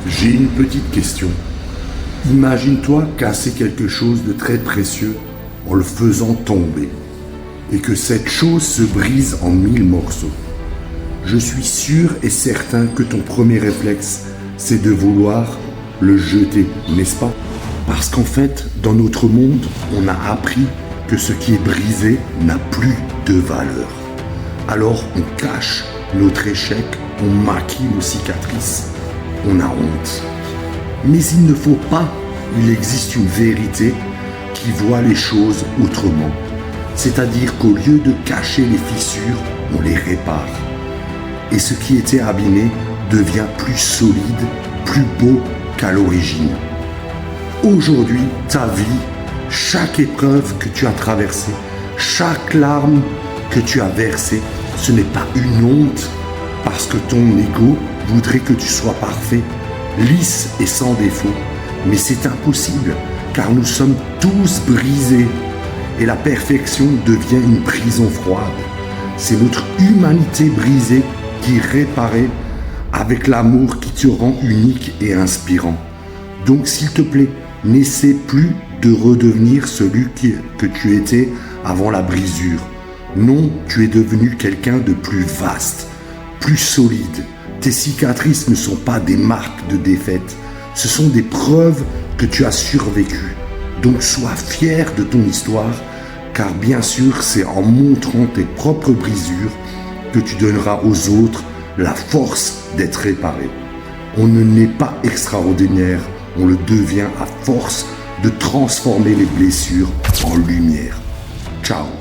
J'ai une petite question. Imagine-toi casser quelque chose de très précieux en le faisant tomber et que cette chose se brise en 1000 morceaux. Je suis sûr et certain que ton premier réflexe, c'est de vouloir le jeter, n'est-ce pas? Parce qu'en fait, dans notre monde, on a appris que ce qui est brisé n'a plus de valeur. Alors on cache notre échec, on maquille nos cicatrices, on a honte. Mais il ne faut pas, il existe une vérité qui voit les choses autrement. C'est-à-dire qu'au lieu de cacher les fissures, on les répare. Et ce qui était abîmé devient plus solide, plus beau qu'à l'origine. Aujourd'hui, ta vie, chaque épreuve que tu as traversée, chaque larme que tu as versée, ce n'est pas une honte parce que ton ego voudrait que tu sois parfait, lisse et sans défaut. Mais c'est impossible car nous sommes tous brisés et la perfection devient une prison froide. C'est notre humanité brisée qui est réparée avec l'amour qui te rend unique et inspirant. Donc s'il te plaît, n'essaie plus de redevenir celui que tu étais avant la brisure. Non, tu es devenu quelqu'un de plus vaste, plus solide. Tes cicatrices ne sont pas des marques de défaite, ce sont des preuves que tu as survécu. Donc sois fier de ton histoire, car bien sûr c'est en montrant tes propres brisures que tu donneras aux autres la force d'être réparé. On ne naît pas extraordinaire, on le devient à force de transformer les blessures en lumière. Ciao.